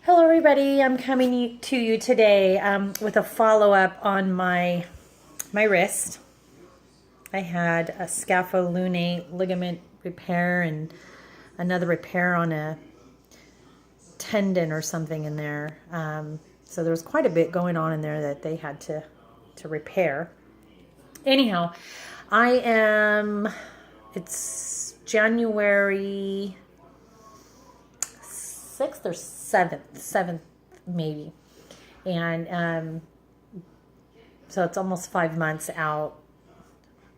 Hello everybody, I'm coming to you today with a follow-up on my wrist. I had a scapholunate ligament repair and another repair on a tendon or something in there. So there was quite a bit going on in there that they had to repair. Anyhow, it's January 6th or 7th maybe. And so it's almost 5 months out.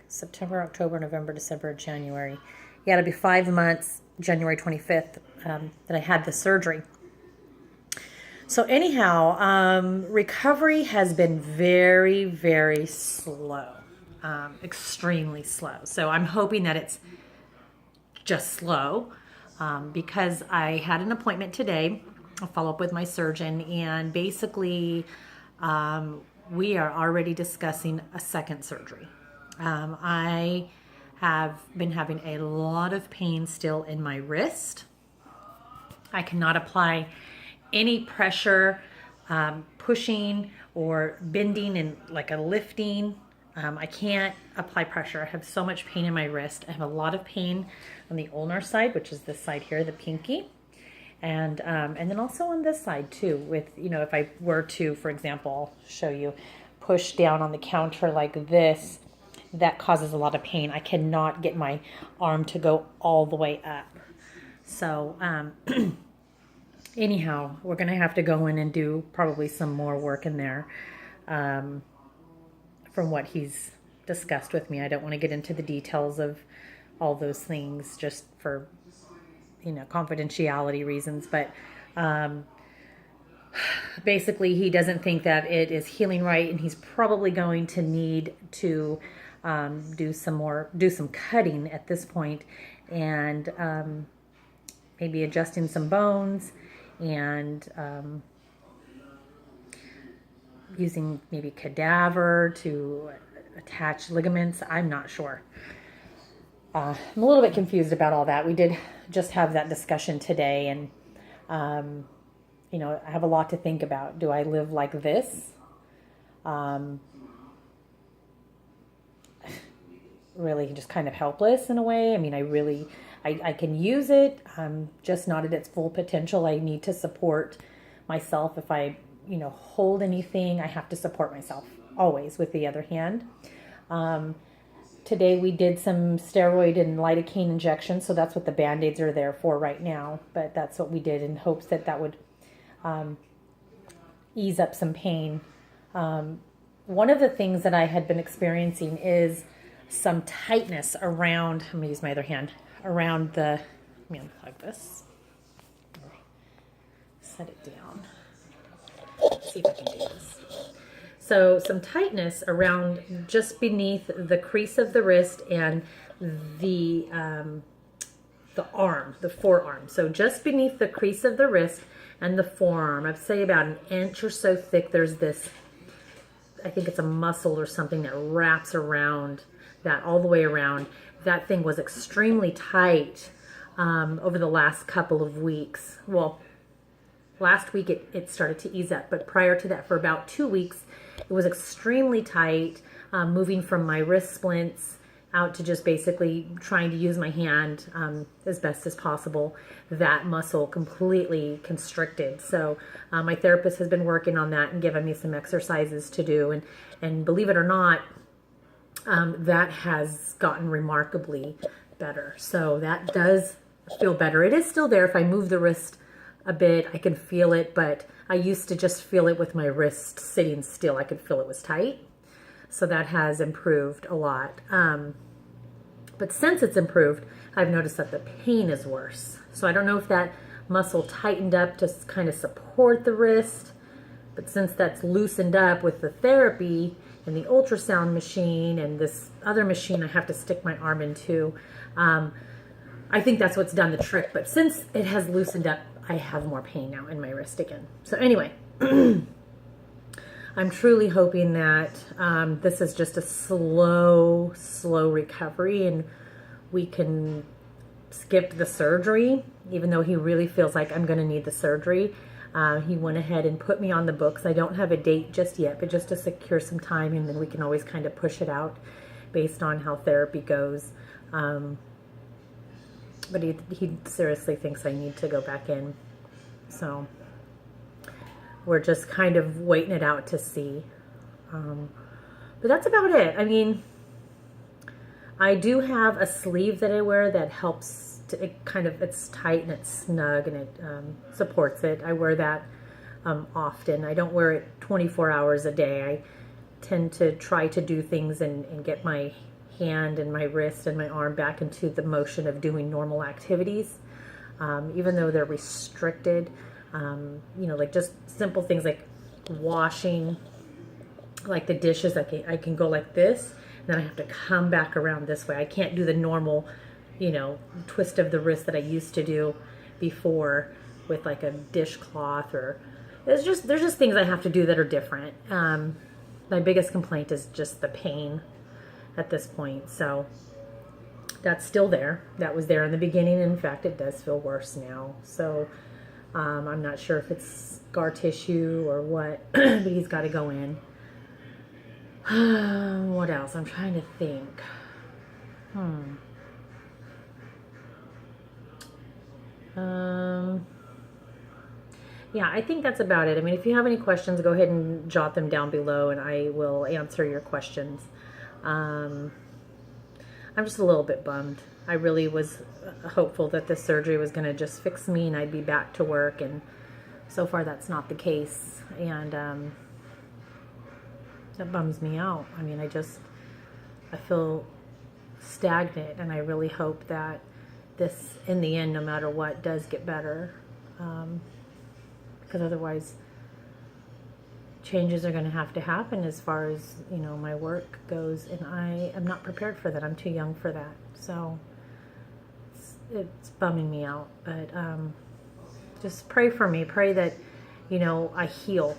September, October, November, December, January. Yeah, it'll be 5 months, January 25th, that I had the surgery. So anyhow, recovery has been very, very slow, extremely slow. So I'm hoping that it's just slow. Because I had an appointment today, I'll follow up with my surgeon, and basically we are already discussing a second surgery. I have been having a lot of pain still in my wrist. I cannot apply any pressure, pushing or bending and like a lifting. I can't apply pressure. I have so much pain in my wrist. I have a lot of pain on the ulnar side, which is this side here, the pinky. And then also on this side too, with, if I were to, for example, show you, push down on the counter like this, that causes a lot of pain. I cannot get my arm to go all the way up. So, anyhow, we're going to have to go in and do probably some more work in there. From what he's discussed with me. I don't want to get into the details of all those things just for, confidentiality reasons. But basically, he doesn't think that it is healing right, and he's probably going to need to do some cutting at this point, and maybe adjusting some bones and using maybe cadaver to attach ligaments. I'm not sure. I'm a little bit confused about all that. We did just have that discussion today, and I have a lot to think about. Do I live like this? Really just kind of helpless in a way. I mean, I can use it, just not at its full potential. I need to support myself. If I hold anything, I have to support myself always with the other hand. Today we did some steroid and lidocaine injections, so that's what the Band-Aids are there for right now. But that's what we did in hopes that would ease up some pain. One of the things that I had been experiencing is some tightness around, I'm going to use my other hand, around the, let me unplug this, set it down. Let's see if I can do this. So some tightness around just beneath the crease of the wrist and the arm, the forearm. So just beneath the crease of the wrist and the forearm, I'd say about an inch or so thick, there's this, I think it's a muscle or something that wraps around that all the way around. That thing was extremely tight over the last couple of weeks. Well, last week it started to ease up, but prior to that, for about 2 weeks, it was extremely tight, moving from my wrist splints out to just basically trying to use my hand as best as possible. That muscle completely constricted. So my therapist has been working on that and given me some exercises to do. And believe it or not, that has gotten remarkably better. So that does feel better. It is still there. If I move the wrist a bit, I can feel it, but I used to just feel it with my wrist sitting still. I could feel it was tight. So that has improved a lot. But since it's improved, I've noticed that the pain is worse. So I don't know if that muscle tightened up to kind of support the wrist, but since that's loosened up with the therapy and the ultrasound machine and this other machine I have to stick my arm into, I think that's what's done the trick. But since it has loosened up, I have more pain now in my wrist again. So anyway, I'm truly hoping that this is just a slow recovery and we can skip the surgery, even though he really feels like I'm going to need the surgery. He went ahead and put me on the books. I don't have a date just yet, but just to secure some time, and then we can always kind of push it out based on how therapy goes. But he seriously thinks I need to go back in. So we're just kind of waiting it out to see. But that's about it. I mean, I do have a sleeve that I wear that helps to, it's tight and it's snug and it supports it. I wear that often. I don't wear it 24 hours a day. I tend to try to do things and get my hand and my wrist and my arm back into the motion of doing normal activities, even though they're restricted. Like just simple things like washing, like the dishes. I can go like this, and then I have to come back around this way. I can't do the normal, twist of the wrist that I used to do before with like a dishcloth, or there's just things I have to do that are different. My biggest complaint is just the pain at this point. So that's still there. That was there in the beginning. In fact, it does feel worse now. So I'm not sure if it's scar tissue or what, but he's got to go in. What else? I'm trying to think. Yeah, I think that's about it. I mean, if you have any questions, go ahead and jot them down below and I will answer your questions. I'm just a little bit bummed. I really was hopeful that this surgery was going to just fix me and I'd be back to work, and so far that's not the case, and that bums me out. I mean, I feel stagnant, and I really hope that this, in the end, no matter what, does get better, because otherwise changes are going to have to happen as far as, my work goes, and I am not prepared for that. I'm too young for that. So it's bumming me out, but just pray for me. Pray that, I heal,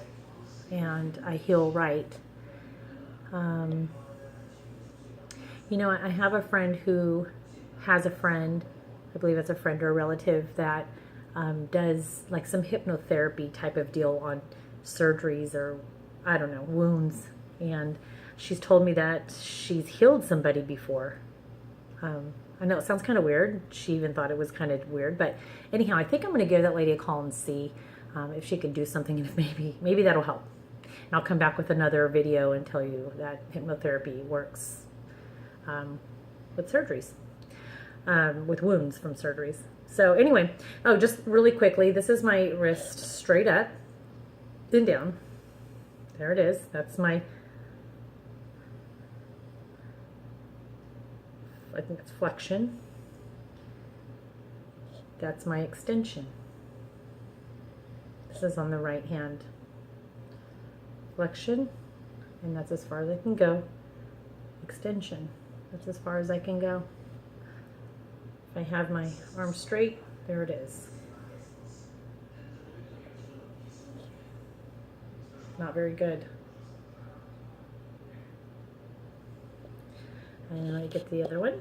and I heal right. I have a friend who has a friend, I believe it's a friend or a relative, that does like some hypnotherapy type of deal on surgeries or, I don't know, wounds. And she's told me that she's healed somebody before. I know it sounds kind of weird. She even thought it was kind of weird. But anyhow, I think I'm going to give that lady a call and see if she can do something, and if maybe that'll help. And I'll come back with another video and tell you that hypnotherapy works with surgeries, with wounds from surgeries. So anyway, just really quickly, this is my wrist straight up and down. There it is. That's my, I think it's flexion. That's my extension. This is on the right hand. Flexion, and that's as far as I can go. Extension, that's as far as I can go. If I have my arm straight, there it is. Not very good. And I get the other one.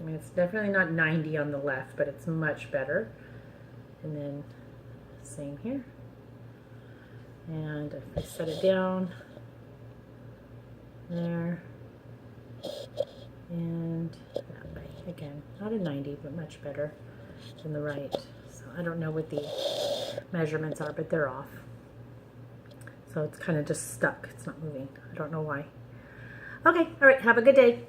I mean, it's definitely not 90 on the left, but it's much better. And then same here. And if I set it down there, and that way, again, not a 90, but much better than the right. So I don't know what the measurements are, but they're off. So it's kind of just stuck. It's not moving. I don't know why. Okay, all right, have a good day.